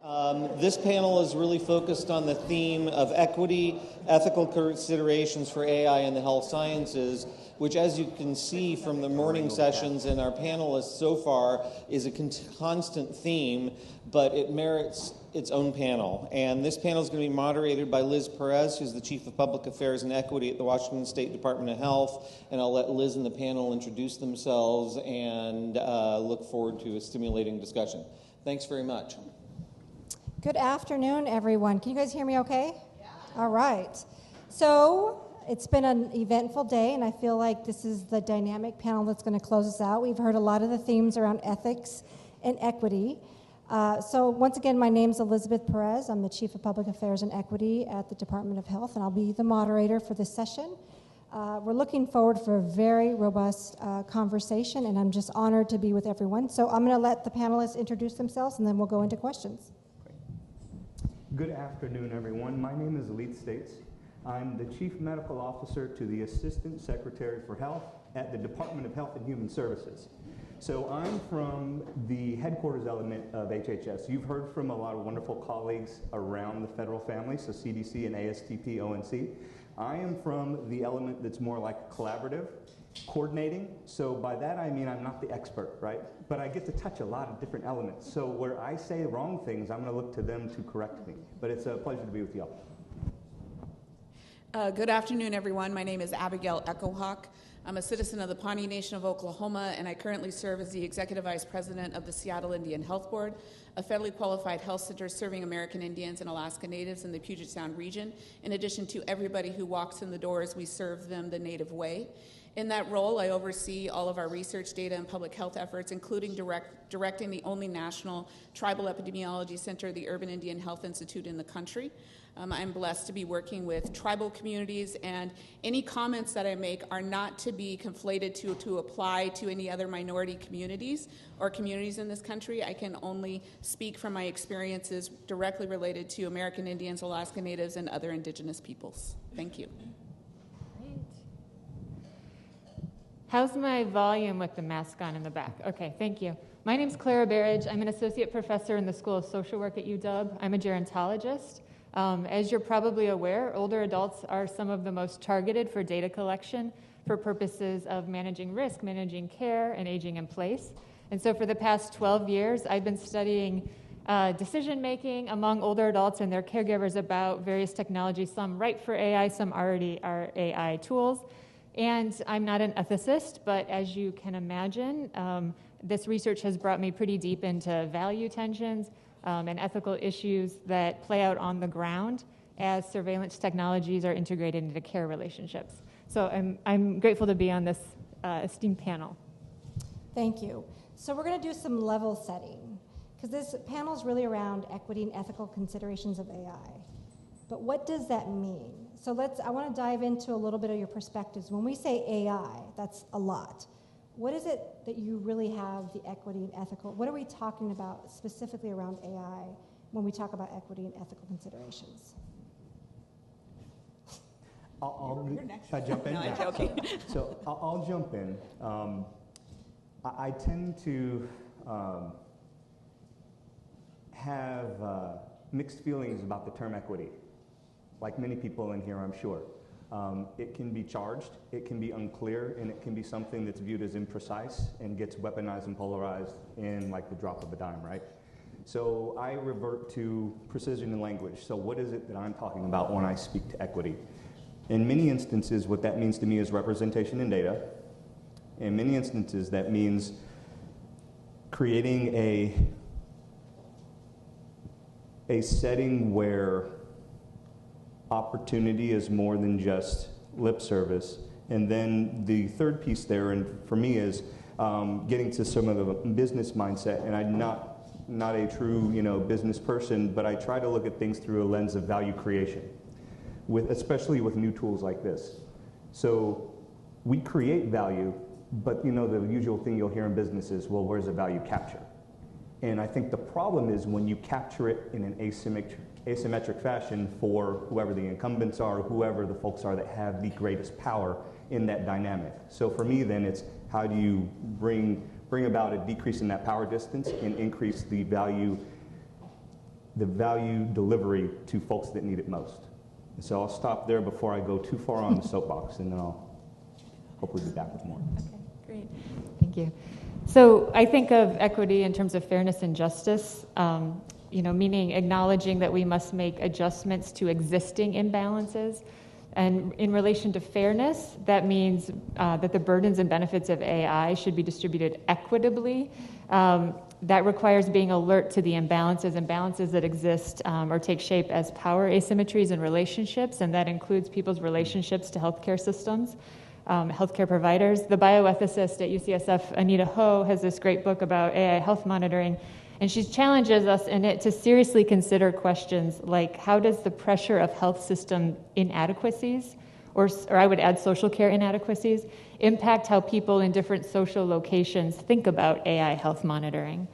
This panel is really focused on the theme of equity, ethical considerations for AI in the health sciences, which, as you can see from the morning sessions and our panelists so far, is a constant theme, but it merits its own panel. And this panel is going to be moderated by Liz Perez, who's the Chief of Public Affairs and Equity at the Washington State Department of Health. And I'll let Liz and the panel introduce themselves and look forward to a stimulating discussion. Thanks very much. Good afternoon, everyone. Can you guys hear me okay? Yeah. All right. So it's been an eventful day, and I feel like this is the dynamic panel that's going to close us out. We've heard a lot of the themes around ethics and equity. So once again, my name's Elizabeth Perez. I'm the Chief of Public Affairs and Equity at the Department of Health, and I'll be the moderator for this session. We're looking forward for a very robust conversation, and I'm just honored to be with everyone. So I'm going to let the panelists introduce themselves, and then we'll go into questions. Good afternoon, everyone. My name is Elite States. I'm the Chief Medical Officer to the Assistant Secretary for Health at the Department of Health and Human Services. So I'm from the headquarters element of HHS. You've heard from a lot of wonderful colleagues around the federal family, so CDC and ASTP, ONC. I am from the element that's more like collaborative, coordinating. So by that I mean I'm not the expert, right? But I get to touch a lot of different elements. So where I say wrong things, I'm going to look to them to correct me. But it's a pleasure to be with you all. Good afternoon, everyone. My name is Abigail Echohawk. I'm a citizen of the Pawnee Nation of Oklahoma, and I currently serve as the Executive Vice President of the Seattle Indian Health Board, a federally qualified health center serving American Indians and Alaska Natives in the Puget Sound region. In addition to everybody who walks in the doors, we serve them the Native way. In that role, I oversee all of our research, data, and public health efforts, including directing the only national tribal epidemiology center, the Urban Indian Health Institute in the country. I'm blessed to be working with tribal communities, and any comments that I make are not to be conflated to apply to any other minority communities or communities in this country. I can only speak from my experiences directly related to American Indians, Alaska Natives, and other indigenous peoples. Thank you. How's my volume with the mask on in the back? Okay, thank you. My name's Clara Berridge. I'm an associate professor in the School of Social Work at UW. I'm a gerontologist. As you're probably aware, older adults are some of the most targeted for data collection for purposes of managing risk, managing care, and aging in place. And so for the past 12 years, I've been studying decision-making among older adults and their caregivers about various technologies, some ripe for AI, some already are AI tools. And I'm not an ethicist, but as you can imagine, this research has brought me pretty deep into value tensions and ethical issues that play out on the ground as surveillance technologies are integrated into care relationships. So I'm grateful to be on this esteemed panel. Thank you. So we're going to do some level setting, because this panel is really around equity and ethical considerations of AI. But what does that mean? So I want to dive into a little bit of your perspectives. When we say AI, that's a lot. What is it that you really have the equity and ethical? What are we talking about specifically around AI when we talk about equity and ethical considerations? I'll jump in. No, I'm joking. So I'll jump in. I tend to have mixed feelings about the term equity. Like many people in here, I'm sure. It can be charged, it can be unclear, and it can be something that's viewed as imprecise and gets weaponized and polarized in like the drop of a dime, right? So I revert to precision in language. So what is it that I'm talking about when I speak to equity? In many instances, what that means to me is representation in data. In many instances, that means creating a setting where opportunity is more than just lip service. And then the third piece there, and for me, is getting to some of the business mindset. And I'm not a true business person, but I try to look at things through a lens of value creation, especially with new tools like this. So we create value, but the usual thing you'll hear in business is, well, where's the value capture? And I think the problem is when you capture it in an asymmetric fashion for whoever the incumbents are, whoever the folks are that have the greatest power in that dynamic. So for me then, it's how do you bring about a decrease in that power distance and increase the value the value delivery to folks that need it most. And so I'll stop there before I go too far on the soapbox, and then I'll hopefully be back with more. Okay, great. Thank you. So I think of equity in terms of fairness and justice, meaning acknowledging that we must make adjustments to existing imbalances. And in relation to fairness, that means that the burdens and benefits of AI should be distributed equitably. That requires being alert to the imbalances that exist or take shape as power asymmetries in relationships, and that includes people's relationships to healthcare systems, healthcare providers. The bioethicist at UCSF, Anita Ho, has this great book about AI health monitoring, and she challenges us in it to seriously consider questions like, how does the pressure of health system inadequacies, or I would add social care inadequacies, impact how people in different social locations think about AI health monitoring?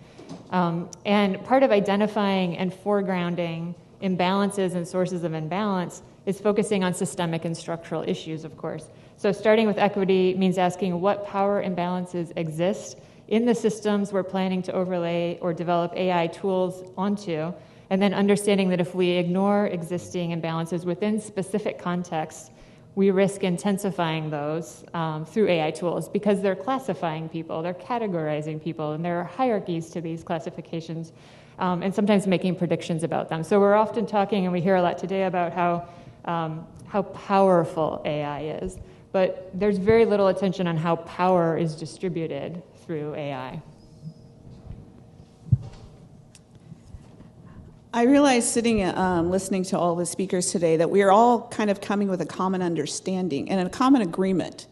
And part of identifying and foregrounding imbalances and sources of imbalance is focusing on systemic and structural issues, of course. So starting with equity means asking what power imbalances exist in the systems we're planning to overlay or develop AI tools onto, and then understanding that if we ignore existing imbalances within specific contexts, we risk intensifying those through AI tools because they're classifying people, they're categorizing people, and there are hierarchies to these classifications, and sometimes making predictions about them. So we're often talking, and we hear a lot today about how powerful AI is, but there's very little attention on how power is distributed through AI. I realized sitting, listening to all the speakers today, that we are all kind of coming with a common understanding and a common agreement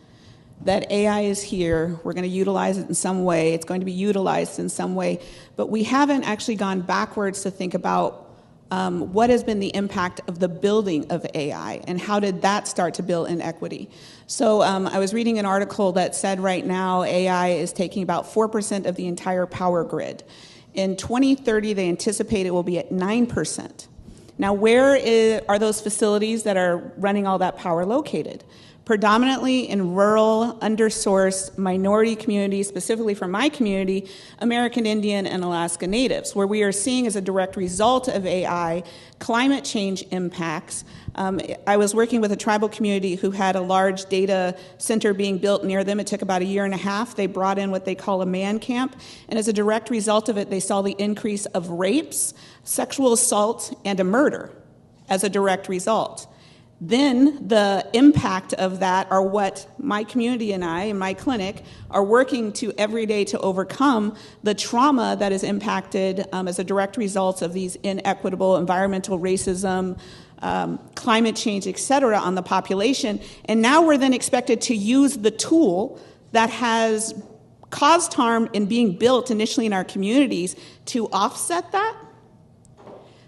that AI is here, we're going to utilize it in some way, it's going to be utilized in some way, but we haven't actually gone backwards to think about what has been the impact of the building of AI and how did that start to build inequity. So I was reading an article that said right now AI is taking about 4% of the entire power grid. In 2030, they anticipate it will be at 9%. Now, where are those facilities that are running all that power located? Predominantly in rural, undersourced minority communities, specifically from my community, American Indian and Alaska Natives, where we are seeing as a direct result of AI, climate change impacts. I was working with a tribal community who had a large data center being built near them. It took about 1.5 years. They brought in what they call a man camp, and as a direct result of it, they saw the increase of rapes, sexual assault, and a murder as a direct result. Then the impact of that are what my community and I, and my clinic, are working to every day to overcome the trauma that is impacted as a direct result of these inequitable environmental racism, climate change, et cetera, on the population. And now we're then expected to use the tool that has caused harm in being built initially in our communities to offset that.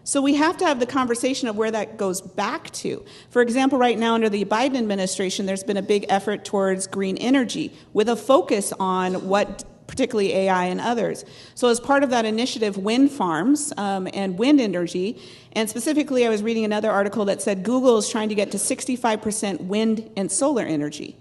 So we have to have the conversation of where that goes back to. For example, right now under the Biden administration, there's been a big effort towards green energy with a focus on what, particularly AI and others. So as part of that initiative, wind farms and wind energy, and specifically I was reading another article that said Google is trying to get to 65% wind and solar energy.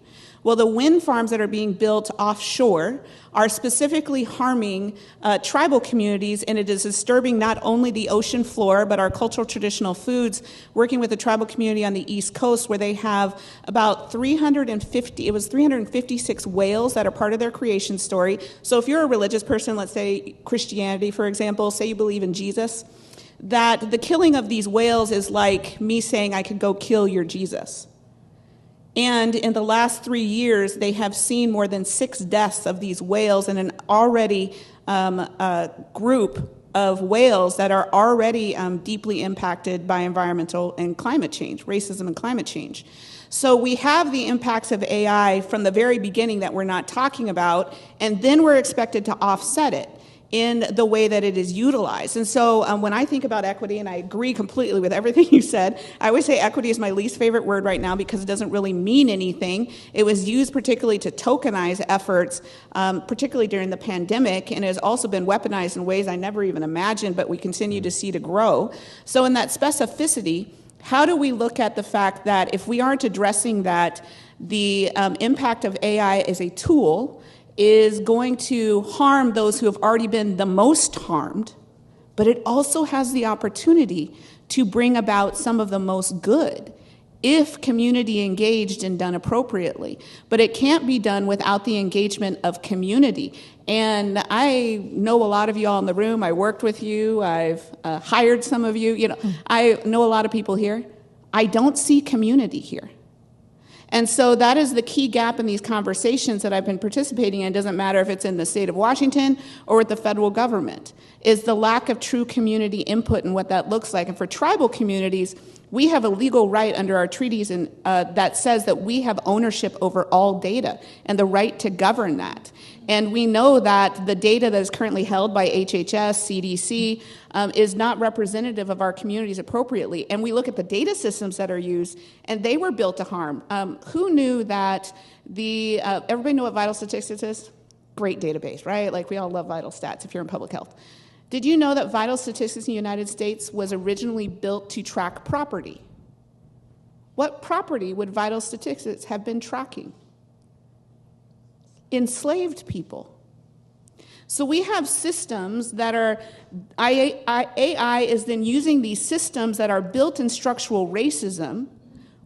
Well, the wind farms that are being built offshore are specifically harming tribal communities, and it is disturbing not only the ocean floor, but our cultural traditional foods. Working with a tribal community on the East Coast where they have about 356 whales that are part of their creation story. So if you're a religious person, let's say Christianity, for example, say you believe in Jesus, that the killing of these whales is like me saying I could go kill your Jesus. And in the last 3 years, they have seen more than 6 deaths of these whales in an already group of whales that are already deeply impacted by environmental and climate change, racism and climate change. So we have the impacts of AI from the very beginning that we're not talking about, and then we're expected to offset it in the way that it is utilized. And so when I think about equity, and I agree completely with everything you said, I always say equity is my least favorite word right now because it doesn't really mean anything. It was used particularly to tokenize efforts, particularly during the pandemic, and it has also been weaponized in ways I never even imagined, but we continue to see to grow. So in that specificity, how do we look at the fact that if we aren't addressing that, the impact of AI as a tool is going to harm those who have already been the most harmed but it also has the opportunity to bring about some of the most good if community engaged and done appropriately. But it can't be done without the engagement of community. And I know a lot of you all in the room. I worked with you. I've hired some of you. You know, I know a lot of people here. I don't see community here. And so that is the key gap in these conversations that I've been participating in. It doesn't matter if it's in the state of Washington or with the federal government, is the lack of true community input and what that looks like. And for tribal communities, we have a legal right under our treaties that says that we have ownership over all data and the right to govern that. And we know that the data that is currently held by HHS, CDC, is not representative of our communities appropriately. And we look at the data systems that are used, and they were built to harm. Who knew that everybody know what vital statistics is? Great database, right? Like, we all love vital stats if you're in public health. Did you know that vital statistics in the United States was originally built to track property? What property would vital statistics have been tracking? Enslaved people. So we have systems that are, AI is then using these systems that are built in structural racism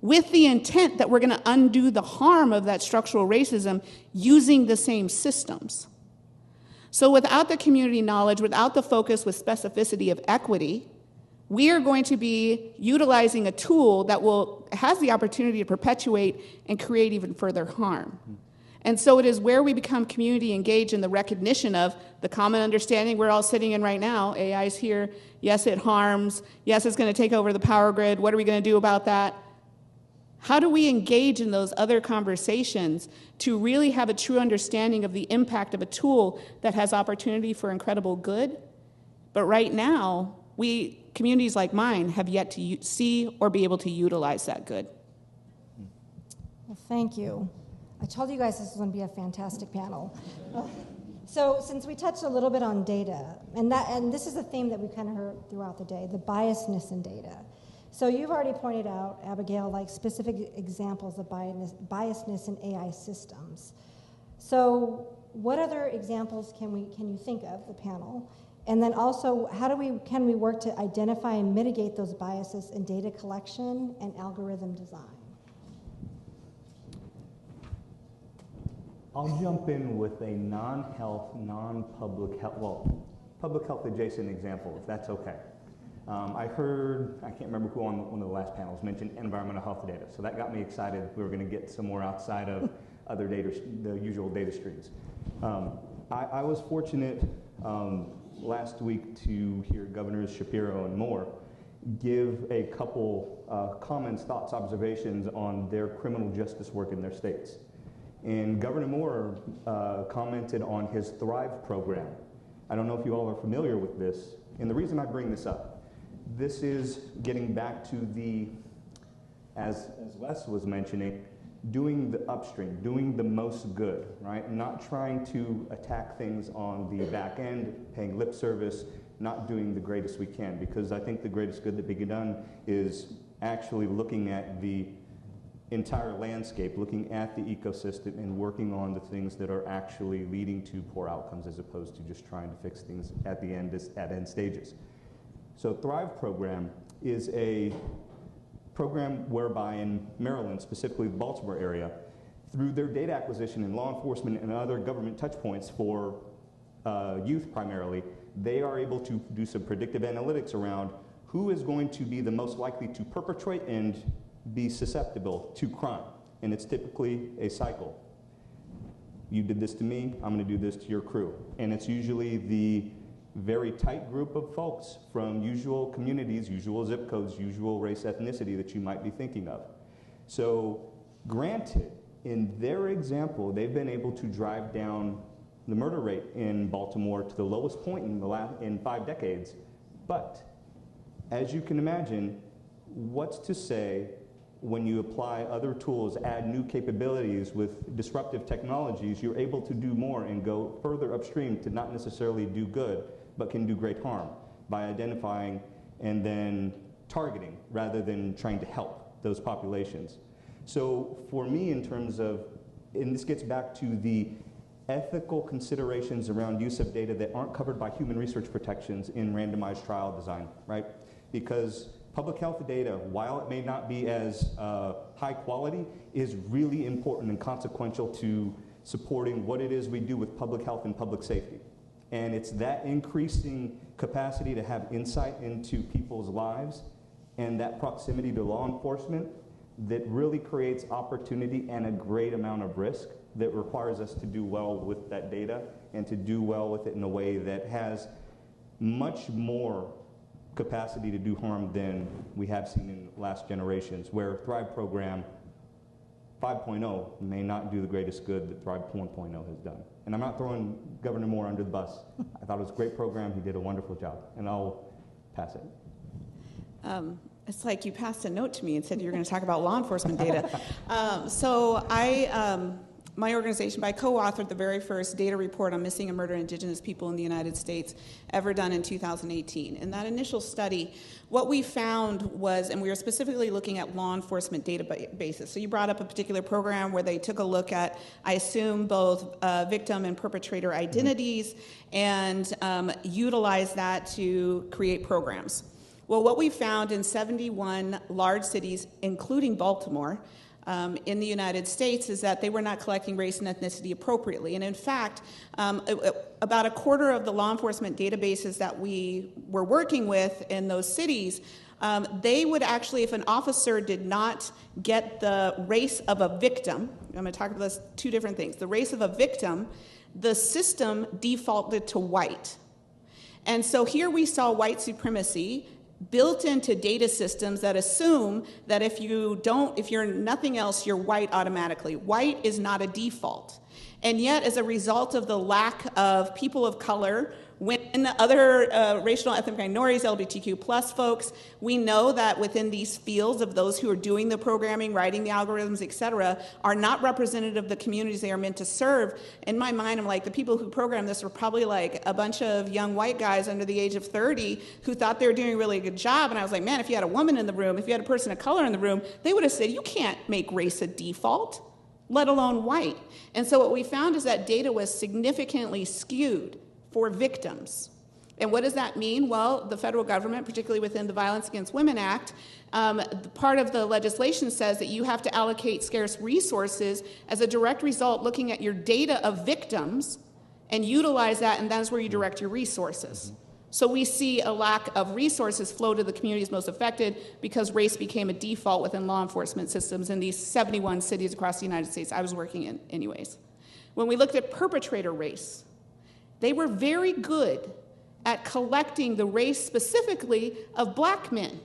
with the intent that we're going to undo the harm of that structural racism using the same systems. So without the community knowledge, without the focus with specificity of equity, we are going to be utilizing a tool that has the opportunity to perpetuate and create even further harm. And so it is where we become community engaged in the recognition of the common understanding we're all sitting in right now. AI is here. Yes, it harms. Yes, it's going to take over the power grid. What are we going to do about that? How do we engage in those other conversations to really have a true understanding of the impact of a tool that has opportunity for incredible good? But right now, communities like mine, have yet to see or be able to utilize that good. Well, thank you. I told you guys this was going to be a fantastic panel. So since we touched a little bit on data, and this is a theme that we kind of heard throughout the day, the biasness in data. So you've already pointed out, Abigail, like specific examples of biasness in AI systems. So what other examples can you think of, the panel? And then also, can we work to identify and mitigate those biases in data collection and algorithm design? I'll jump in with a non-health, non-public health, well, public health adjacent example, if that's okay. I heard, I can't remember who on one of the last panels mentioned environmental health data, so that got me excited. We were going to get somewhere outside of other data, the usual data streams. I was fortunate last week to hear Governors Shapiro and Moore give a couple comments, thoughts, observations on their criminal justice work in their states. And Governor Moore commented on his Thrive program. I don't know if you all are familiar with this, and the reason I bring this up, this is getting back to the, as Wes was mentioning, doing the upstream, doing the most good, right? Not trying to attack things on the back end, paying lip service, not doing the greatest we can, because I think the greatest good that can be done is actually looking at the entire landscape, looking at the ecosystem and working on the things that are actually leading to poor outcomes as opposed to just trying to fix things at the end, at end stages. So Thrive program is a program whereby in Maryland, specifically the Baltimore area, through their data acquisition and law enforcement and other government touch points for youth primarily, they are able to do some predictive analytics around who is going to be the most likely to perpetrate and be susceptible to crime. And it's typically a cycle. You did this to me, I'm going to do this to your crew. And it's usually the very tight group of folks from usual communities, usual zip codes, usual race, ethnicity that you might be thinking of. So granted, in their example, they've been able to drive down the murder rate in Baltimore to the lowest point in 5 decades. But as you can imagine, what's to say when you apply other tools, add new capabilities with disruptive technologies, you're able to do more and go further upstream to not necessarily do good, but can do great harm by identifying and then targeting rather than trying to help those populations. So for me, in terms of, and this gets back to the ethical considerations around use of data that aren't covered by human research protections in randomized trial design, right? Because public health data, while it may not be as high quality, is really important and consequential to supporting what it is we do with public health and public safety. And it's that increasing capacity to have insight into people's lives and that proximity to law enforcement that really creates opportunity and a great amount of risk that requires us to do well with that data and to do well with it in a way that has much more capacity to do harm than we have seen in last generations, where Thrive Program 5.0 may not do the greatest good that Thrive 1.0 has done. And I'm not throwing Governor Moore under the bus. I thought it was a great program. He did a wonderful job, and I'll pass it. It's like you passed a note to me and said you were going to talk about law enforcement data. My organization, I co-authored the very first data report on missing and murdered Indigenous people in the United States ever done in 2018. In that initial study, what we found was, and we were specifically looking at law enforcement databases. So you brought up a particular program where they took a look at, I assume, both victim and perpetrator identities and utilized that to create programs. Well, what we found in 71 large cities, including Baltimore, in the United States, is that they were not collecting race and ethnicity appropriately. And in fact, about a quarter of the law enforcement databases that we were working with in those cities, they would actually, if an officer did not get the race of a victim, I'm going to talk about this two different things, the race of a victim, the system defaulted to white. And so here we saw white supremacy built into data systems that assume that if you're nothing else, you're white automatically. White is not a default. And yet, as a result of the lack of people of color, when other racial and ethnic minorities, LGBTQ plus folks, we know that within these fields of those who are doing the programming, writing the algorithms, et cetera, are not representative of the communities they are meant to serve. In my mind, I'm like, the people who programmed this were probably like a bunch of young white guys under the age of 30 who thought they were doing a really good job. And I was like, man, if you had a woman in the room, if you had a person of color in the room, they would have said, you can't make race a default, let alone white. And so what we found is that data was significantly skewed for victims. And what does that mean? Well, the federal government, particularly within the Violence Against Women Act, part of the legislation says that you have to allocate scarce resources as a direct result looking at your data of victims and utilize that, and that's where you direct your resources. So we see a lack of resources flow to the communities most affected because race became a default within law enforcement systems in these 71 cities across the United States I was working in anyways. When we looked at perpetrator race, they were very good at collecting the race specifically of black men.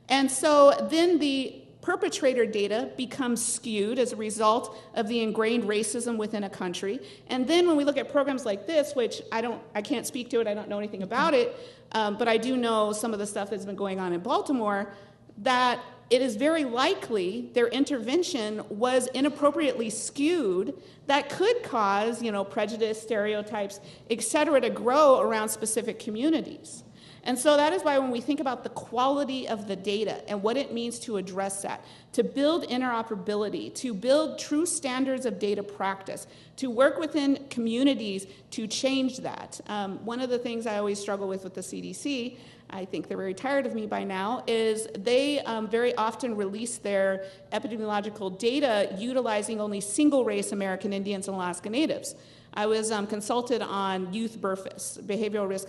And so then the perpetrator data becomes skewed as a result of the ingrained racism within a country. And then when we look at programs like this, which I can't speak to it, I don't know anything about it, but I do know some of the stuff that's been going on in Baltimore, that it is very likely their intervention was inappropriately skewed that could cause, prejudice, stereotypes, et cetera, to grow around specific communities. And so that is why when we think about the quality of the data and what it means to address that, to build interoperability, to build true standards of data practice, to work within communities to change that. One of the things I always struggle with the CDC, I think they're very tired of me by now, is they very often release their epidemiological data utilizing only single-race American Indians and Alaska Natives. I was consulted on Youth BRFIS, Behavioral Risk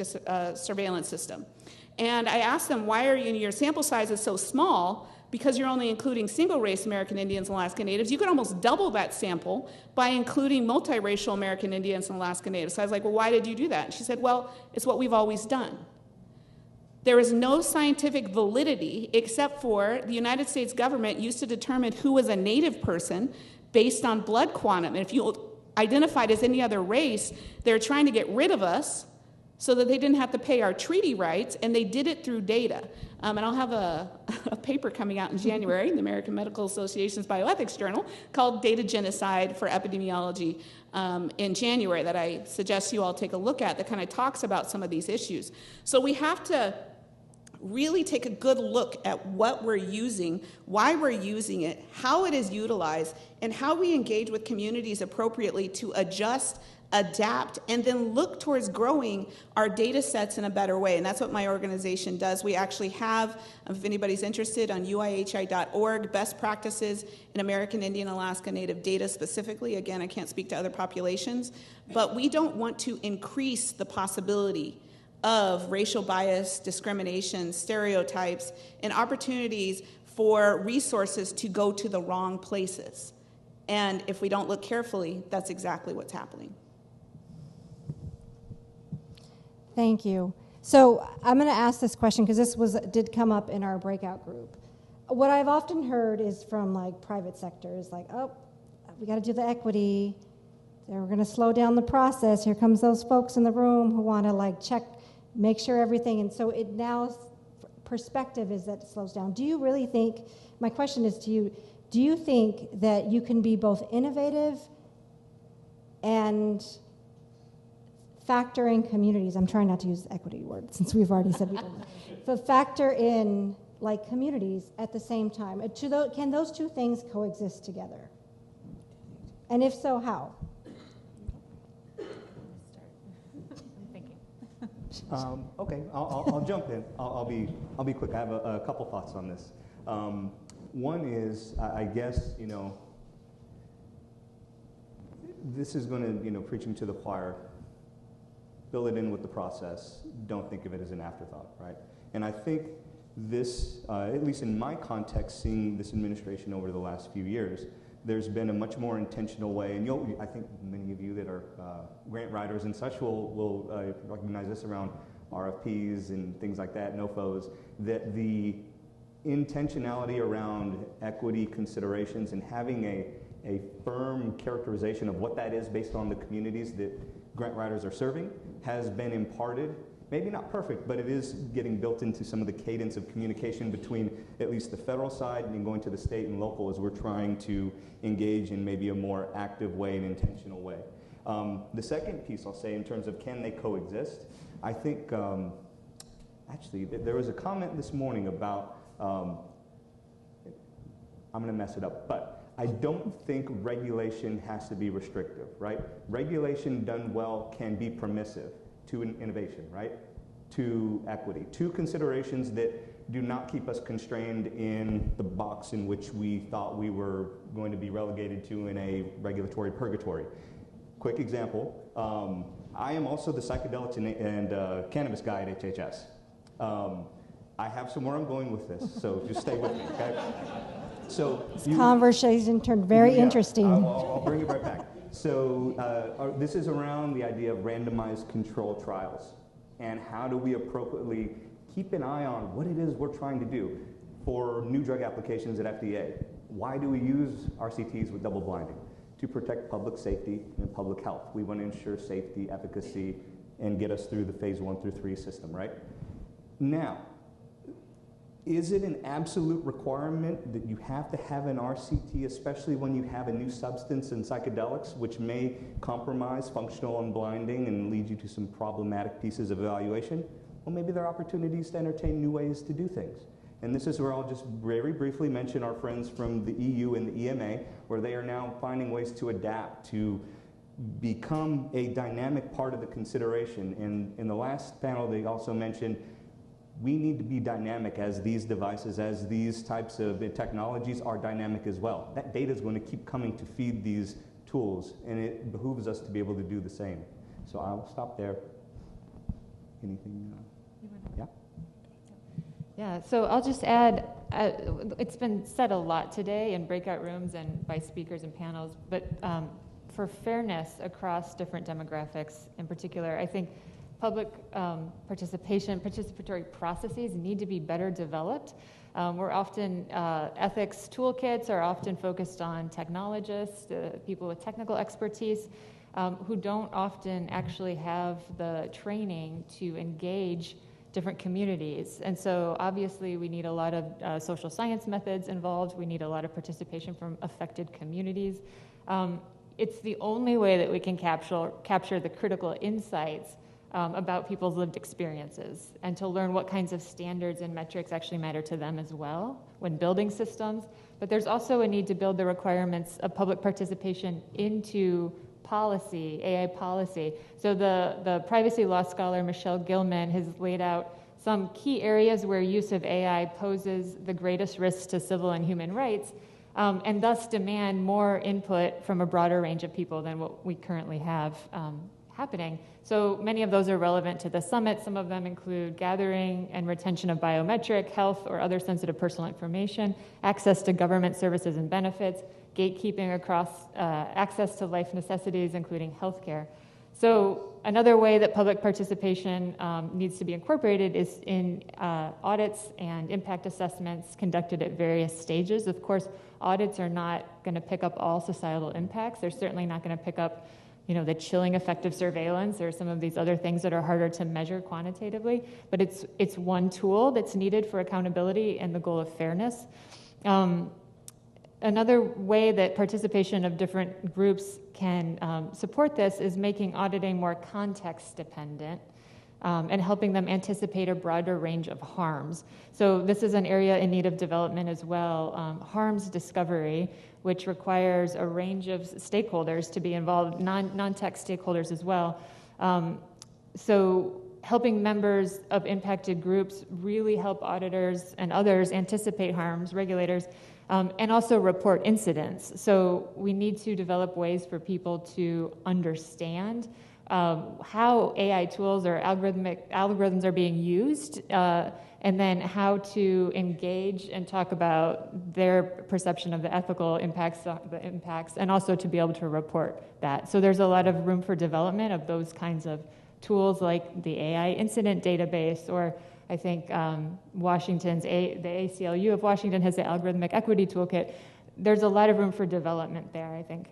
Surveillance System. And I asked them, why are your sample size is so small? Because you're only including single-race American Indians and Alaska Natives. You could almost double that sample by including multiracial American Indians and Alaska Natives. So I was like, well, why did you do that? And she said, well, it's what we've always done. There is no scientific validity except for the United States government used to determine who was a Native person based on blood quantum. And if you identified as any other race, they're trying to get rid of us so that they didn't have to pay our treaty rights, and they did it through data. And I'll have a paper coming out in January in the American Medical Association's Bioethics Journal called Data Genocide for Epidemiology in January that I suggest you all take a look at that kind of talks about some of these issues. So we have to really take a good look at what we're using, why we're using it, how it is utilized, and how we engage with communities appropriately to adjust, adapt, and then look towards growing our data sets in a better way. And that's what my organization does. We actually have, if anybody's interested, on uihi.org, best practices in American Indian Alaska Native data specifically. Again, I can't speak to other populations, but we don't want to increase the possibility of racial bias, discrimination, stereotypes, and opportunities for resources to go to the wrong places. And if we don't look carefully, that's exactly what's happening. Thank you. So I'm going to ask this question because did come up in our breakout group. What I've often heard is from like private sectors, like, oh, we got to do the equity. We're going to slow down the process. Here comes those folks in the room who want to like check, make sure everything. And so it now perspective is that it slows down. Do you really think? My question is to you. Do you think that you can be both innovative and factor in communities? I'm trying not to use the equity word since we've already said we don't. But factor in like communities at the same time. Can those two things coexist together? And if so, how? Okay, I'll jump in. I'll be quick. I have a couple thoughts on this. One is, I guess, this is going to, preaching to the choir. Fill it in with the process. Don't think of it as an afterthought, right? And I think this, at least in my context, seeing this administration over the last few years, there's been a much more intentional way, and I think many of you that are grant writers and such will recognize this around RFPs and things like that, NOFOs, that the intentionality around equity considerations and having a firm characterization of what that is based on the communities that grant writers are serving has been imparted. Maybe not perfect, but it is getting built into some of the cadence of communication between at least the federal side and going to the state and local as we're trying to engage in maybe a more active way and intentional way. The second piece I'll say in terms of can they coexist, I think actually there was a comment this morning about, I'm going to mess it up, but I don't think regulation has to be restrictive, right? Regulation done well can be permissive to innovation, right? To equity, to considerations that do not keep us constrained in the box in which we thought we were going to be relegated to in a regulatory purgatory. Quick example, I am also the psychedelics and cannabis guy at HHS. I have somewhere I'm going with this, so just stay with me, okay? So this conversation turned very interesting. I'll bring it right back. So this is around the idea of randomized control trials and how do we appropriately keep an eye on what it is we're trying to do for new drug applications at FDA. Why do we use RCTs with double blinding? To protect public safety and public health. We want to ensure safety, efficacy, and get us through the phase 1 through 3 system, right? Now, is it an absolute requirement that you have to have an RCT, especially when you have a new substance in psychedelics, which may compromise functional unblinding and lead you to some problematic pieces of evaluation? Well, maybe there are opportunities to entertain new ways to do things. And this is where I'll just very briefly mention our friends from the EU and the EMA, where they are now finding ways to adapt, to become a dynamic part of the consideration. And in the last panel, they also mentioned we need to be dynamic as these devices, as these types of technologies are dynamic as well. That data is going to keep coming to feed these tools, and it behooves us to be able to do the same. So I'll stop there. Anything? Yeah? Yeah, so I'll just add, it's been said a lot today in breakout rooms and by speakers and panels, but for fairness across different demographics in particular, I think public participatory processes need to be better developed. We're often, ethics toolkits are often focused on technologists, people with technical expertise, who don't often actually have the training to engage different communities. And so obviously we need a lot of social science methods involved. We need a lot of participation from affected communities. It's the only way that we can capture the critical insights about people's lived experiences and to learn what kinds of standards and metrics actually matter to them as well when building systems. But there's also a need to build the requirements of public participation into policy, AI policy. So the privacy law scholar Michelle Gilman has laid out some key areas where use of AI poses the greatest risks to civil and human rights, and thus demand more input from a broader range of people than what we currently have happening. So many of those are relevant to the summit. Some of them include gathering and retention of biometric, health, or other sensitive personal information, access to government services and benefits, gatekeeping across access to life necessities, including healthcare. So another way that public participation needs to be incorporated is in audits and impact assessments conducted at various stages. Of course, audits are not going to pick up all societal impacts. They're certainly not going to pick up the chilling effect of surveillance or some of these other things that are harder to measure quantitatively, but it's one tool that's needed for accountability and the goal of fairness. Another way that participation of different groups can support this is making auditing more context dependent and helping them anticipate a broader range of harms. So this is an area in need of development as well, harms discovery, which requires a range of stakeholders to be involved, non-tech stakeholders as well. So helping members of impacted groups really help auditors and others anticipate harms, regulators, and also report incidents. So we need to develop ways for people to understand how AI tools or algorithms are being used, and then how to engage and talk about their perception of the ethical impacts, and also to be able to report that. So there's a lot of room for development of those kinds of tools like the AI incident database, or I think Washington's, the ACLU of Washington has the Algorithmic Equity Toolkit. There's a lot of room for development there, I think.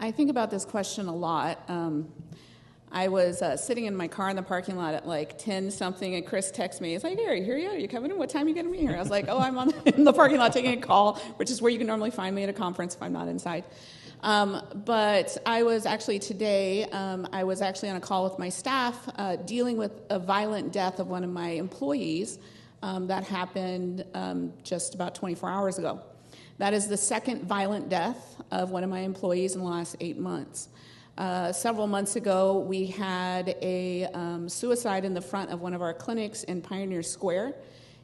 I think about this question a lot. I was sitting in my car in the parking lot at like 10 something, and Chris texts me. It's like, "Hey, here you are. You coming in? What time are you going to be here?" I was like, "Oh, I'm in the parking lot taking a call," which is where you can normally find me at a conference if I'm not inside. But I was actually today, I was actually on a call with my staff dealing with a violent death of one of my employees that happened just about 24 hours ago. That is the second violent death of one of my employees in the last 8 months. Several months ago, we had a suicide in the front of one of our clinics in Pioneer Square.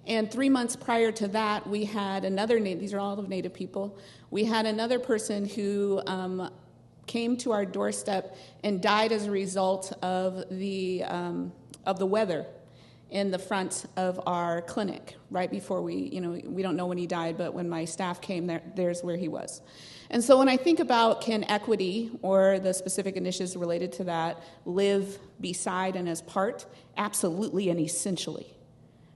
And 3 months prior to that, we had another, these are all of Native people, we had another person who came to our doorstep and died as a result of the weather in the front of our clinic right before we don't know when he died, but when my staff came, there's where he was. And so when I think about can equity or the specific initiatives related to that live beside and as part, absolutely and essentially.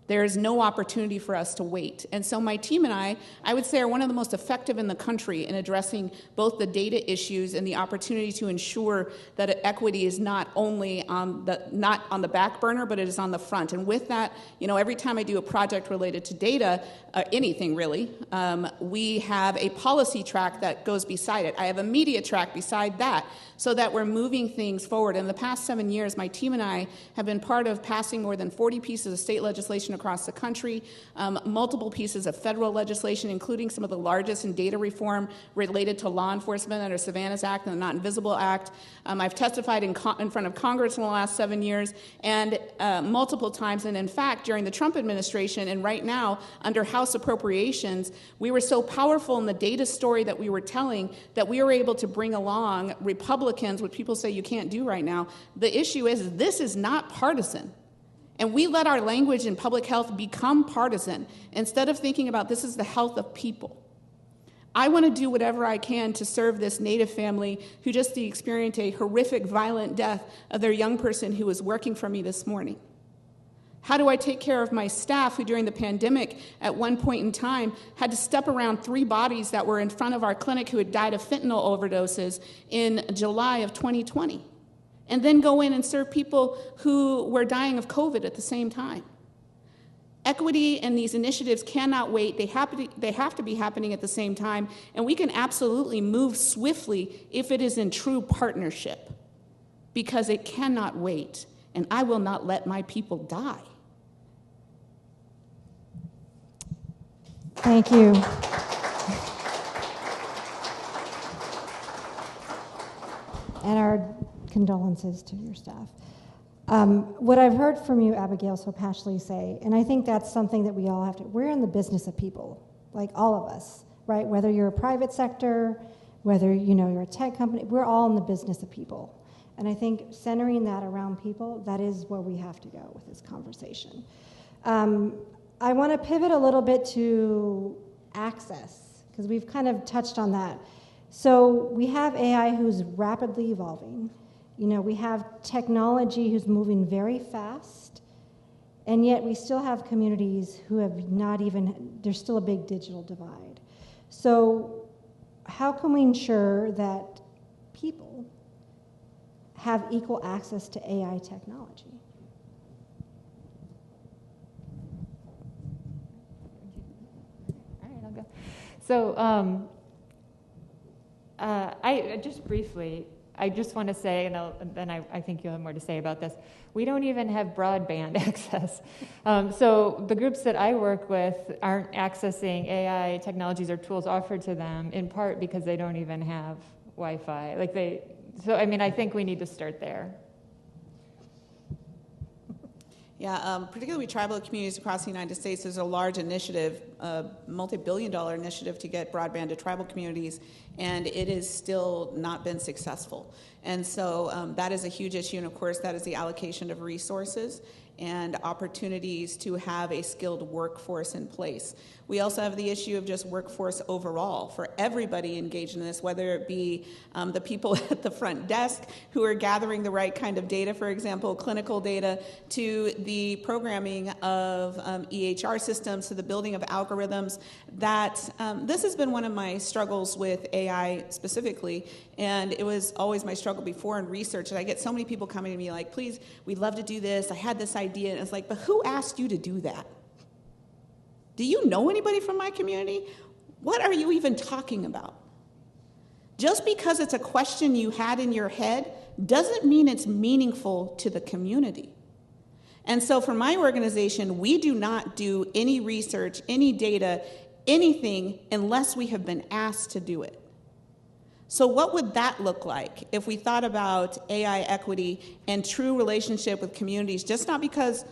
There is no opportunity for us to wait. And so my team and I would say, are one of the most effective in the country in addressing both the data issues and the opportunity to ensure that equity is not only on the back burner, but it is on the front. And with that, every time I do a project related to data, anything really, we have a policy track that goes beside it. I have a media track beside that, so that we're moving things forward. In the past 7 years, my team and I have been part of passing more than 40 pieces of state legislation across the country, multiple pieces of federal legislation, including some of the largest in data reform related to law enforcement under Savannah's Act and the Not Invisible Act. I've testified in front of Congress in the last 7 years, and multiple times, and in fact, during the Trump administration, and right now, under House Appropriations, we were so powerful in the data story that we were telling that we were able to bring along Republicans, which people say you can't do right now. The issue is this is not partisan. And we let our language in public health become partisan instead of thinking about this is the health of people. I want to do whatever I can to serve this Native family who just experienced a horrific, violent death of their young person who was working for me this morning. How do I take care of my staff who during the pandemic at one point in time had to step around 3 bodies that were in front of our clinic who had died of fentanyl overdoses in July of 2020? And then go in and serve people who were dying of COVID at the same time. Equity and these initiatives cannot wait. They have to be happening at the same time, and we can absolutely move swiftly if it is in true partnership. because it cannot wait, and I will not let my people die. Thank you. And our condolences to your staff. What I've heard from you, Abigail, so passionately say, and I think that's something that we all have to, we're in the business of people, like all of us, right? Whether you're a private sector, whether you're a tech company, we're all in the business of people. And I think centering that around people, that is where we have to go with this conversation. I want to pivot a little bit to access, because we've kind of touched on that. So we have AI who's rapidly evolving. We have technology who's moving very fast, and yet we still have communities who have not even, there's still a big digital divide. So how can we ensure that people have equal access to AI technology? All right, I'll go. So I just briefly, I just want to say, and then I think you'll have more to say about this, we don't even have broadband access. So the groups that I work with aren't accessing AI technologies or tools offered to them, in part because they don't even have Wi-Fi. I think we need to start there. Yeah, particularly with tribal communities across the United States, there's a large initiative, a multi-billion-dollar initiative to get broadband to tribal communities, and it has still not been successful. And so that is a huge issue, and of course that is the allocation of resources and opportunities to have a skilled workforce in place. We also have the issue of just workforce overall for everybody engaged in this, whether it be the people at the front desk who are gathering the right kind of data, for example, clinical data, to the programming of EHR systems, to the building of algorithms. That this has been one of my struggles with AI specifically, and it was always my struggle before in research. And I get so many people coming to me like, please, we'd love to do this. I had this idea. And it's like, but who asked you to do that? Do you know anybody from my community? What are you even talking about? Just because it's a question you had in your head doesn't mean it's meaningful to the community. And so for my organization, we do not do any research, any data, anything unless we have been asked to do it. So what would that look like if we thought about AI equity and true relationship with communities, just not because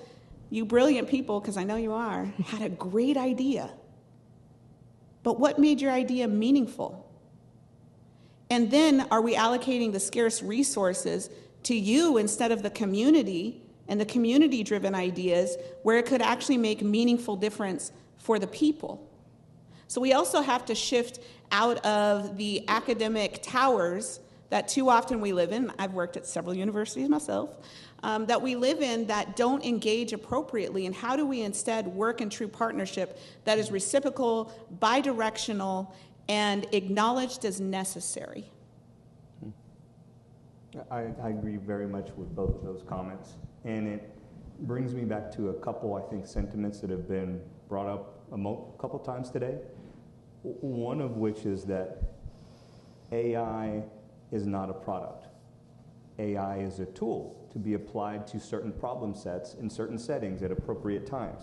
you brilliant people, because I know you are, had a great idea, but what made your idea meaningful? And then are we allocating the scarce resources to you instead of the community and the community-driven ideas where it could actually make meaningful difference for the people? So we also have to shift out of the academic towers that too often we live in. I've worked at several universities myself, that we live in that don't engage appropriately. And how do we instead work in true partnership that is reciprocal, bidirectional, and acknowledged as necessary? I agree very much with both of those comments. And it brings me back to a couple, I think, sentiments that have been brought up a couple times today. One of which is that AI is not a product. AI is a tool to be applied to certain problem sets in certain settings at appropriate times.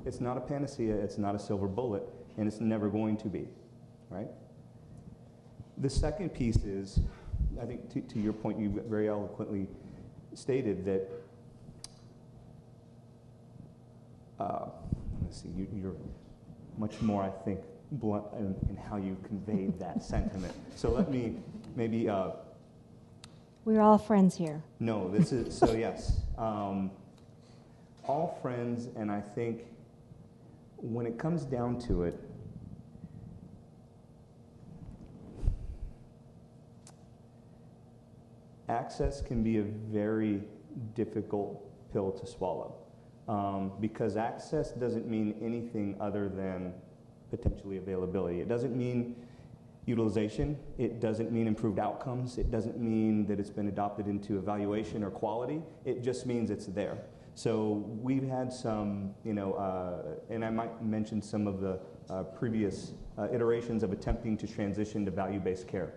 It's not a panacea, it's not a silver bullet, and it's never going to be, right? The second piece is, I think to your point, you very eloquently stated that, let's see, you're much more, I think, blunt in how you conveyed that sentiment. So let me maybe... We're all friends here. No, this is, so yes. All friends, and I think when it comes down to it, access can be a very difficult pill to swallow, because access doesn't mean anything other than potentially availability. It doesn't mean utilization. It doesn't mean improved outcomes. It doesn't mean that it's been adopted into evaluation or quality. It just means it's there. So we've had some, and I might mention some of the previous iterations of attempting to transition to value-based care.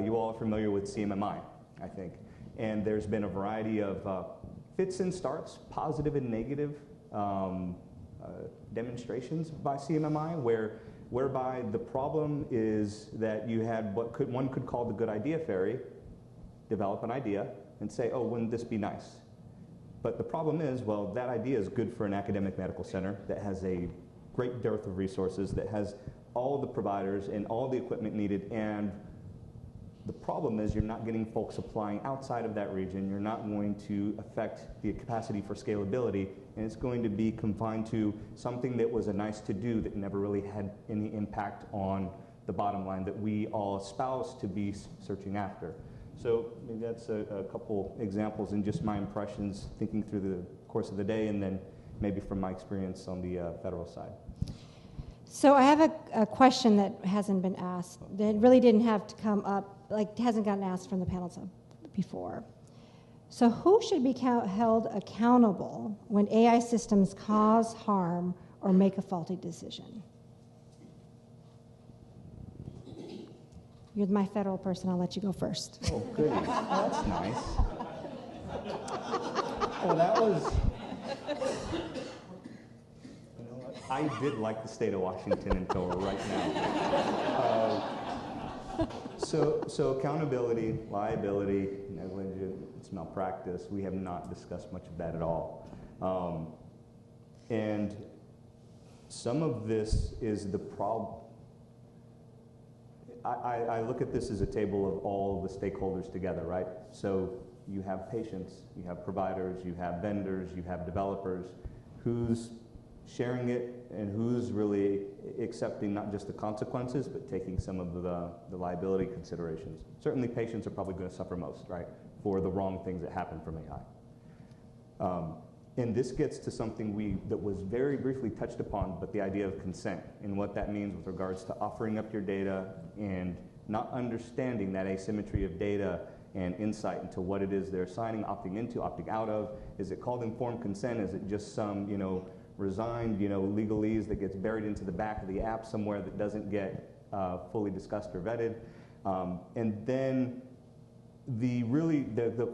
You all are familiar with CMMI, I think. And there's been a variety of fits and starts, positive and negative demonstrations by CMMI, whereby the problem is that you had what one could call the good idea fairy develop an idea and say, oh, wouldn't this be nice? But the problem is, well, that idea is good for an academic medical center that has a great dearth of resources, that has all the providers and all the equipment needed, and the problem is you're not getting folks applying outside of that region. You're not going to affect the capacity for scalability, and it's going to be confined to something that was a nice to do that never really had any impact on the bottom line that we all espouse to be searching after. So maybe that's a couple examples and just my impressions thinking through the course of the day, and then maybe from my experience on the federal side. So I have a question that hasn't been asked, that really didn't have to come up, like hasn't gotten asked from the panels before. So who should be held accountable when AI systems cause harm or make a faulty decision? You're my federal person, I'll let you go first. Oh, goodness, that's nice. Well, that was... I did like the state of Washington until right now. So accountability, liability, negligence, malpractice, we have not discussed much of that at all. And some of this is the problem. I look at this as a table of all the stakeholders together, right? So you have patients, you have providers, you have vendors, you have developers. Who's sharing it and who's really accepting not just the consequences, but taking some of the liability considerations? Certainly patients are probably going to suffer most, right, for the wrong things that happen from AI. And this gets to something that was very briefly touched upon, but the idea of consent and what that means with regards to offering up your data and not understanding that asymmetry of data and insight into what it is they're signing, opting into, opting out of. Is it called informed consent? Is it just some, resigned, legalese that gets buried into the back of the app somewhere that doesn't get fully discussed or vetted? And then the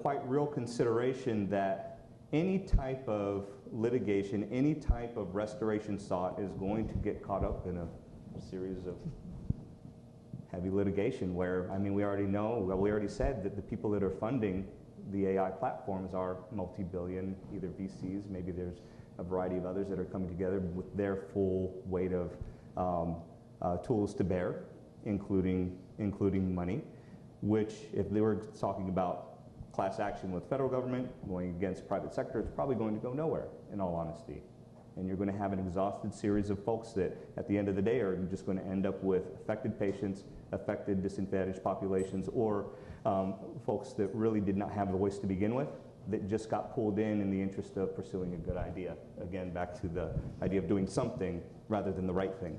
quite real consideration that any type of litigation, any type of restoration sought is going to get caught up in a series of heavy litigation where, we already know, we already said that the people that are funding the AI platforms are multi-billion, either VCs, maybe there's a variety of others that are coming together with their full weight of tools to bear, including money, which if they were talking about class action with federal government going against private sector, it's probably going to go nowhere, in all honesty. And you're going to have an exhausted series of folks that at the end of the day are just going to end up with affected patients, affected disadvantaged populations, or folks that really did not have the voice to begin with, that just got pulled in the interest of pursuing a good idea. Again, back to the idea of doing something rather than the right thing.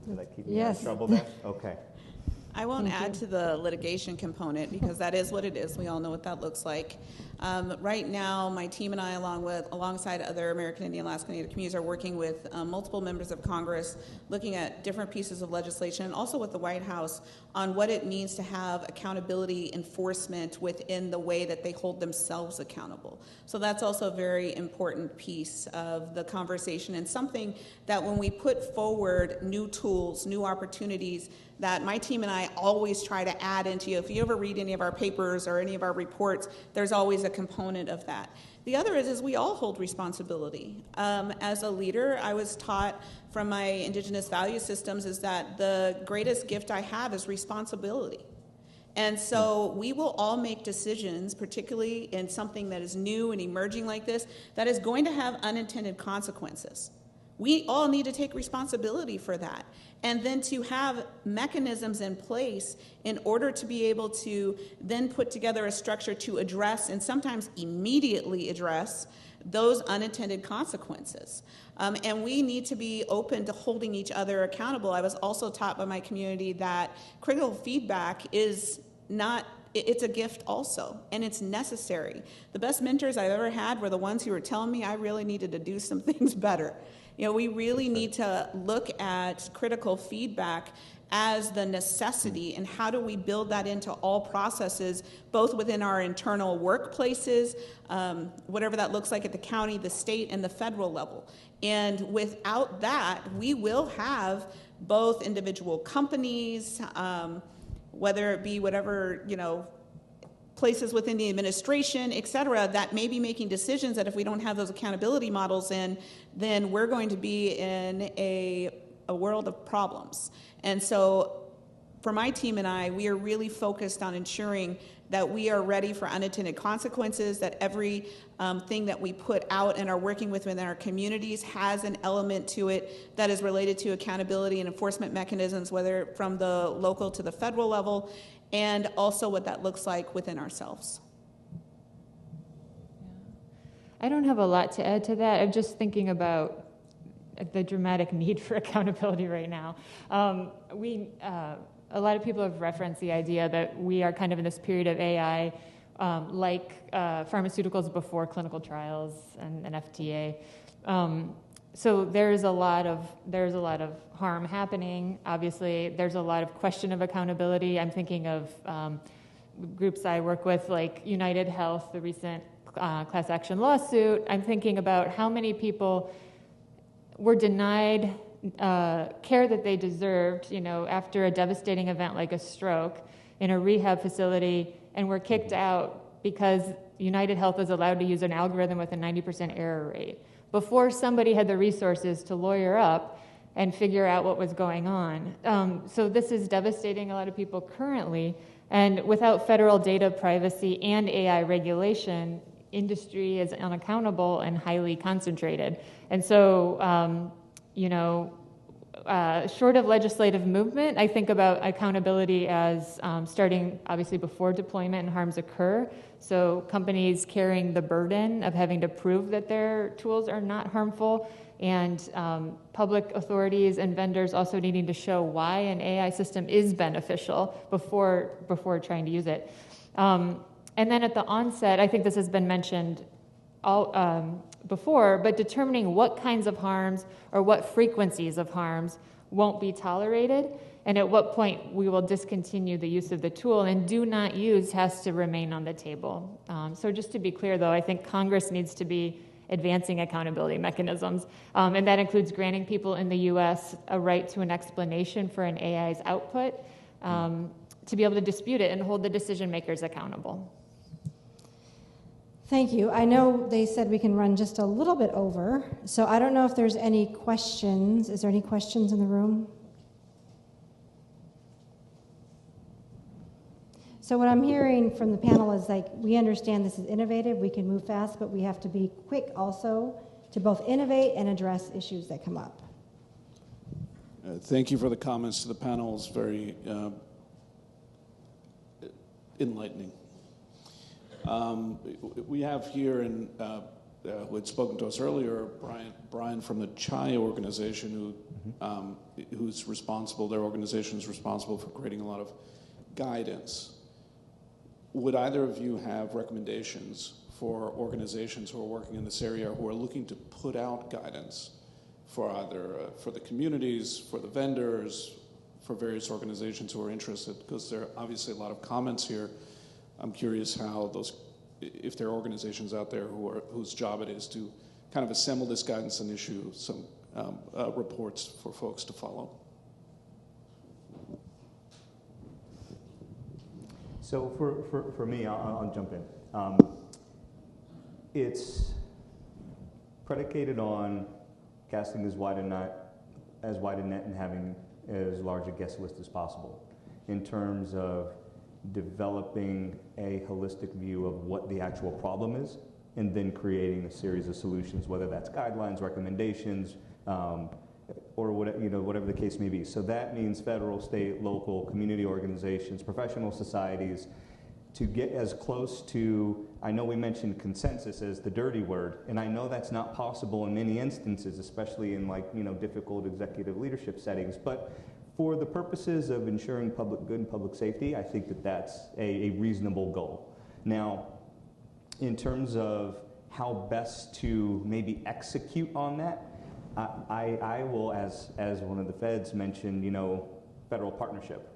Did I keep you out of trouble there? Okay. I won't add to the litigation component because that is what it is. We all know what that looks like. Right now, my team and I, alongside other American Indian Alaska Native communities, are working with multiple members of Congress, looking at different pieces of legislation, and also with the White House on what it means to have accountability enforcement within the way that they hold themselves accountable. So that's also a very important piece of the conversation, and something that when we put forward new tools, new opportunities, that my team and I always try to add into. If you ever read any of our papers or any of our reports, there's always a component of that. The other is we all hold responsibility. As a leader, I was taught from my indigenous value systems is that the greatest gift I have is responsibility. And so we will all make decisions, particularly in something that is new and emerging like this, that is going to have unintended consequences. We all need to take responsibility for that. And then to have mechanisms in place in order to be able to then put together a structure to address and sometimes immediately address those unintended consequences. And we need to be open to holding each other accountable. I was also taught by my community that critical feedback is not, it's a gift also, and it's necessary. The best mentors I've ever had were the ones who were telling me I really needed to do some things better. We really need to look at critical feedback as the necessity, and how do we build that into all processes, both within our internal workplaces, whatever that looks like at the county, the state, and the federal level. And without that, we will have both individual companies, whether it be whatever, places within the administration, et cetera, that may be making decisions that if we don't have those accountability models in, then we're going to be in a world of problems. And so for my team and I, we are really focused on ensuring that we are ready for unintended consequences, that every thing that we put out and are working with within our communities has an element to it that is related to accountability and enforcement mechanisms, whether from the local to the federal level, and also what that looks like within ourselves. I don't have a lot to add to that. I'm just thinking about the dramatic need for accountability right now. A lot of people have referenced the idea that we are kind of in this period of AI, like pharmaceuticals before clinical trials and FDA. So there's a lot of harm happening. Obviously, there's a lot of question of accountability. I'm thinking of groups I work with, like United Health, the recent class action lawsuit. I'm thinking about how many people were denied care that they deserved, after a devastating event like a stroke in a rehab facility, and were kicked out because United Health is allowed to use an algorithm with a 90% error rate before somebody had the resources to lawyer up and figure out what was going on. So this is devastating a lot of people currently, and without federal data privacy and AI regulation, industry is unaccountable and highly concentrated. And so, short of legislative movement, I think about accountability as starting obviously before deployment and harms occur. So companies carrying the burden of having to prove that their tools are not harmful, and public authorities and vendors also needing to show why an AI system is beneficial before trying to use it. And then at the onset, I think this has been mentioned before, but determining what kinds of harms or what frequencies of harms won't be tolerated, and at what point we will discontinue the use of the tool and do not use has to remain on the table. So just to be clear, though, I think Congress needs to be advancing accountability mechanisms, and that includes granting people in the U.S. a right to an explanation for an AI's output, to be able to dispute it and hold the decision makers accountable. Thank you. I know they said we can run just a little bit over, so I don't know if there's any questions. Is there any questions in the room? So what I'm hearing from the panel is we understand this is innovative, we can move fast, but we have to be quick also to both innovate and address issues that come up. Thank you for the comments to the panel. It's very enlightening. We have here, and who had spoken to us earlier, Brian from the CHAI organization, who's responsible. Their organization is responsible for creating a lot of guidance. Would either of you have recommendations for organizations who are working in this area, who are looking to put out guidance for either for the communities, for the vendors, for various organizations who are interested? Because there are obviously a lot of comments here. I'm curious how if there are organizations out there whose job it is to kind of assemble this guidance and issue some reports for folks to follow. So for me, I'll jump in. It's predicated on casting as wide a net and having as large a guest list as possible in terms of developing a holistic view of what the actual problem is, and then creating a series of solutions, whether that's guidelines, recommendations, or whatever the case may be. So that means federal, state, local, community organizations, professional societies, to get as close to, I know we mentioned consensus as the dirty word, and I know that's not possible in many instances, especially in difficult executive leadership settings, but for the purposes of ensuring public good and public safety, I think that that's a reasonable goal. Now, in terms of how best to maybe execute on that, I will, as one of the feds mentioned, federal partnership,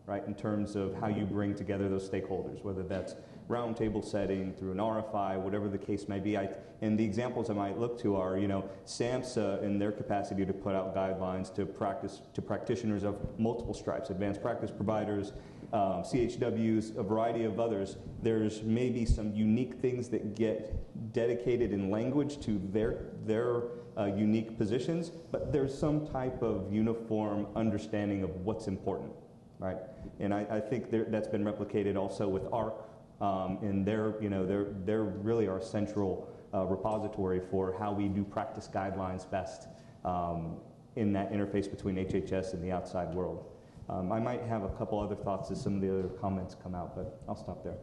right, in terms of how you bring together those stakeholders, whether that's roundtable setting, through an RFI, whatever the case may be. And the examples I might look to are, SAMHSA in their capacity to put out guidelines to practitioners of multiple stripes, advanced practice providers, CHWs, a variety of others. There's maybe some unique things that get dedicated in language to their unique positions, but there's some type of uniform understanding of what's important, right? And I think that's been replicated also with ARC, and they're really our central repository for how we do practice guidelines best in that interface between HHS and the outside world. I might have a couple other thoughts as some of the other comments come out, but I'll stop there.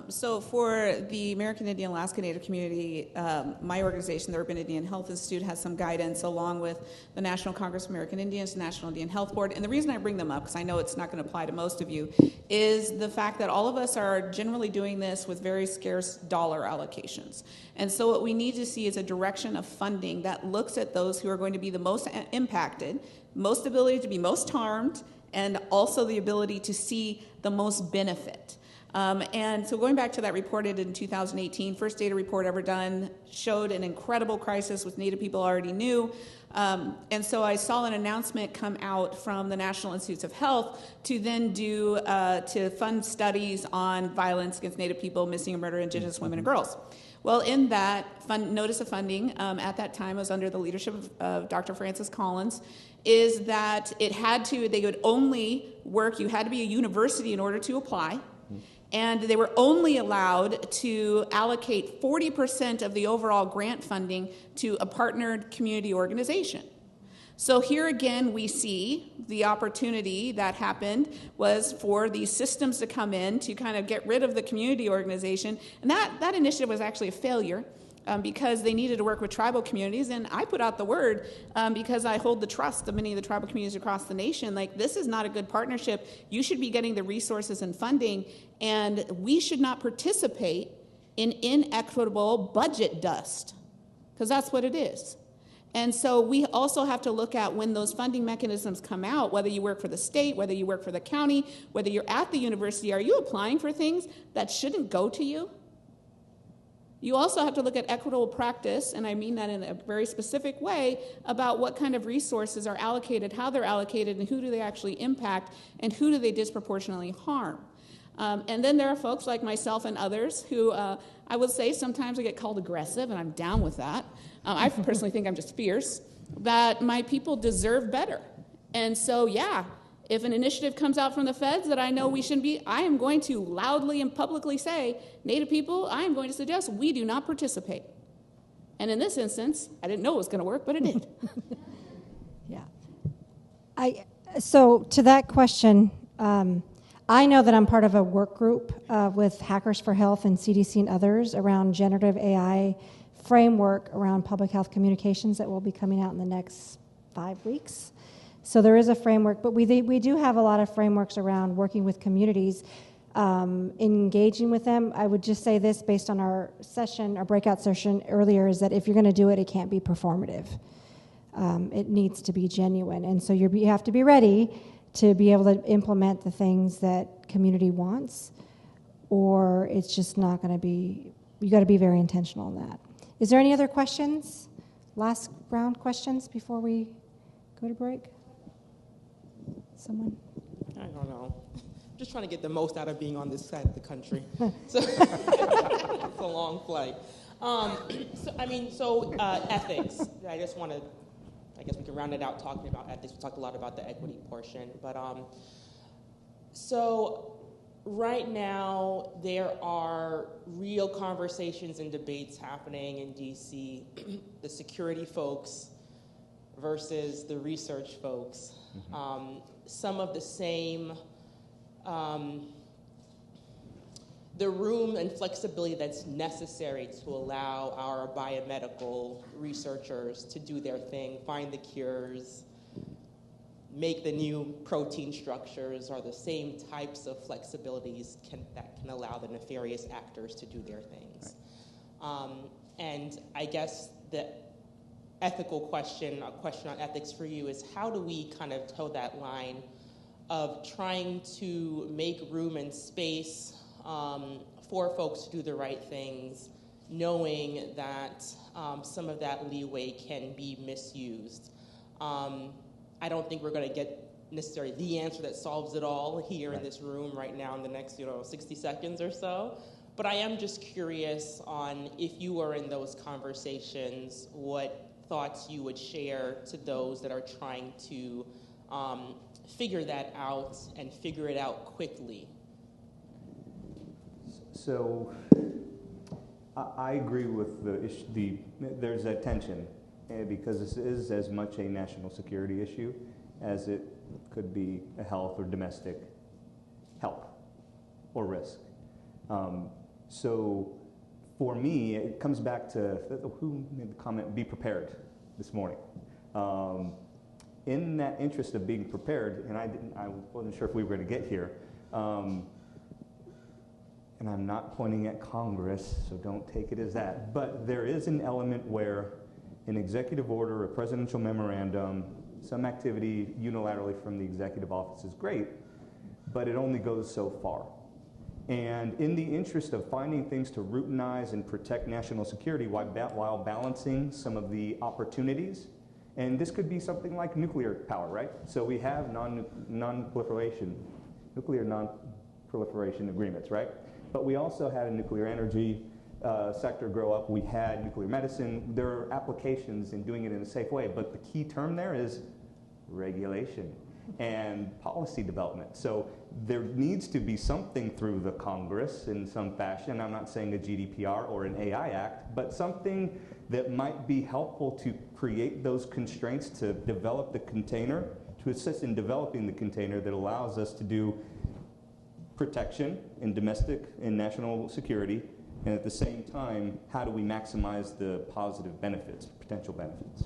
So for the American Indian Alaska Native community, my organization, the Urban Indian Health Institute, has some guidance along with the National Congress of American Indians, the National Indian Health Board. And the reason I bring them up, because I know it's not going to apply to most of you, is the fact that all of us are generally doing this with very scarce dollar allocations. And so what we need to see is a direction of funding that looks at those who are going to be the most impacted, most ability to be most harmed, and also the ability to see the most benefit. And so going back to that reported in 2018, first data report ever done, showed an incredible crisis which Native people already knew. And so I saw an announcement come out from the National Institutes of Health to then do, to fund studies on violence against Native people, missing and murdered Indigenous women and girls. Well, in that notice of funding at that time was under the leadership of Dr. Francis Collins, is that they would only work, you had to be a university in order to apply. And they were only allowed to allocate 40% of the overall grant funding to a partnered community organization. So here again, we see the opportunity that happened was for these systems to come in to kind of get rid of the community organization. And that initiative was actually a failure. Because they needed to work with tribal communities, and I put out the word because I hold the trust of many of the tribal communities across the nation, like, this is not a good partnership. You should be getting the resources and funding, and we should not participate in inequitable budget dust, because that's what it is. And so we also have to look at when those funding mechanisms come out, whether you work for the state, whether you work for the county, whether you're at the university, are you applying for things that shouldn't go to you? You also have to look at equitable practice, and I mean that in a very specific way, about what kind of resources are allocated, how they're allocated, and who do they actually impact, and who do they disproportionately harm. And then there are folks like myself and others who I would say sometimes I get called aggressive, and I'm down with that. I personally think I'm just fierce, that my people deserve better. And so, yeah, if an initiative comes out from the feds that I know we shouldn't be, I am going to loudly and publicly say, Native people, I am going to suggest we do not participate. And in this instance, I didn't know it was going to work, but it did. Yeah. So to that question, I know that I'm part of a work group with Hackers for Health and CDC and others around generative AI framework around public health communications that will be coming out in the next 5 weeks. So there is a framework, but we do have a lot of frameworks around working with communities, engaging with them. I would just say this based on our breakout session earlier, is that if you're going to do it, it can't be performative. It needs to be genuine. And so you have to be ready to be able to implement the things that community wants, or it's just not going to be, you got to be very intentional in that. Is there any other questions? Last round questions before we go to break? Someone? I don't know. Just trying to get the most out of being on this side of the country. So it's a long flight. Ethics. I just want to, I guess we can round it out talking about ethics. We talked a lot about the equity portion. But so right now, there are real conversations and debates happening in DC. The security folks versus the research folks. Some of the same, the room and flexibility that's necessary to allow our biomedical researchers to do their thing, find the cures, make the new protein structures, are the same types of flexibilities that can allow the nefarious actors to do their things. Right. And I guess that ethical question, a question on ethics for you, is how do we kind of toe that line of trying to make room and space for folks to do the right things, knowing that some of that leeway can be misused. I don't think we're going to get necessarily the answer that solves it all here in this room right now in the next 60 seconds or so. But I am just curious on, if you were in those conversations, what thoughts you would share to those that are trying to figure that out and figure it out quickly. So I agree with there's that tension, because this is as much a national security issue as it could be a health or domestic help or risk. So for me, it comes back to who made the comment, be prepared this morning. In that interest of being prepared, and I wasn't sure if we were going to get here, and I'm not pointing at Congress, so don't take it as that, but there is an element where an executive order, a presidential memorandum, some activity unilaterally from the executive office is great, but it only goes so far. And in the interest of finding things to routinize and protect national security while balancing some of the opportunities, and this could be something like nuclear power, right? So we have nuclear non-proliferation agreements, right? But we also had a nuclear energy sector grow up. We had nuclear medicine. There are applications in doing it in a safe way, but the key term there is regulation and policy development. So there needs to be something through the Congress in some fashion. I'm not saying a GDPR or an AI Act, but something that might be helpful to create those constraints to develop the container, to assist in developing the container that allows us to do protection in domestic and national security, and at the same time, how do we maximize the positive benefits, potential benefits?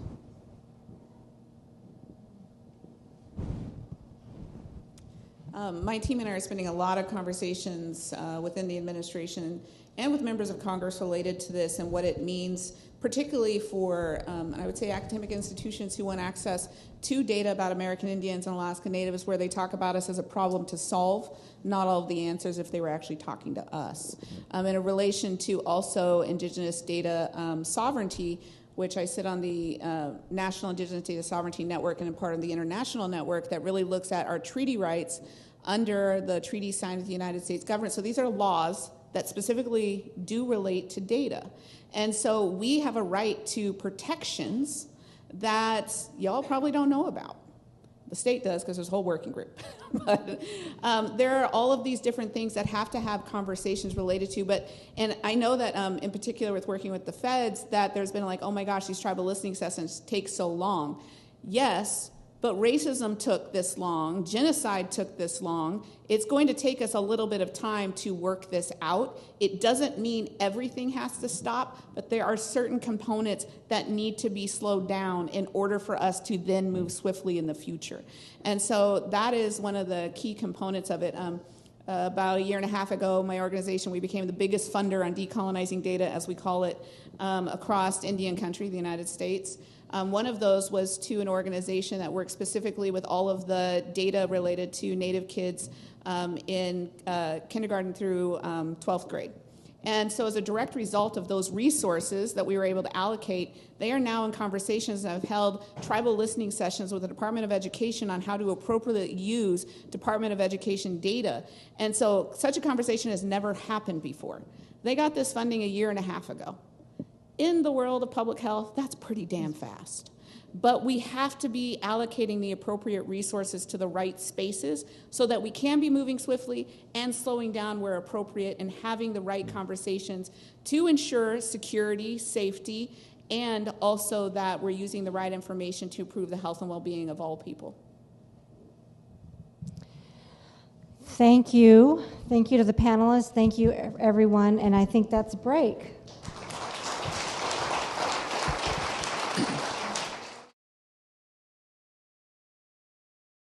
My team and I are spending a lot of conversations within the administration and with members of Congress related to this and what it means, particularly for, I would say, academic institutions who want access to data about American Indians and Alaska Natives, where they talk about us as a problem to solve, not all of the answers if they were actually talking to us. In relation to also Indigenous data sovereignty, which I sit on the National Indigenous Data Sovereignty Network and am part of the international network that really looks at our treaty rights under the treaty signed with the United States government. So these are laws that specifically do relate to data. And so we have a right to protections that y'all probably don't know about. The state does, because there's a whole working group. But there are all of these different things that have to have conversations related to. And I know that in particular with working with the feds, that there's been like, oh my gosh, these tribal listening sessions take so long. Yes, but racism took this long, genocide took this long. It's going to take us a little bit of time to work this out. It doesn't mean everything has to stop, but there are certain components that need to be slowed down in order for us to then move swiftly in the future. And so that is one of the key components of it. About a year and a half ago, my organization, we became the biggest funder on decolonizing data, as we call it, across Indian country, the United States. One of those was to an organization that works specifically with all of the data related to Native kids in kindergarten through 12th grade. And so as a direct result of those resources that we were able to allocate, they are now in conversations and have held tribal listening sessions with the Department of Education on how to appropriately use Department of Education data. And so such a conversation has never happened before. They got this funding a year and a half ago. In the world of public health, that's pretty damn fast. But we have to be allocating the appropriate resources to the right spaces so that we can be moving swiftly and slowing down where appropriate and having the right conversations to ensure security, safety, and also that we're using the right information to improve the health and well-being of all people. Thank you. Thank you to the panelists. Thank you, everyone. And I think that's a break.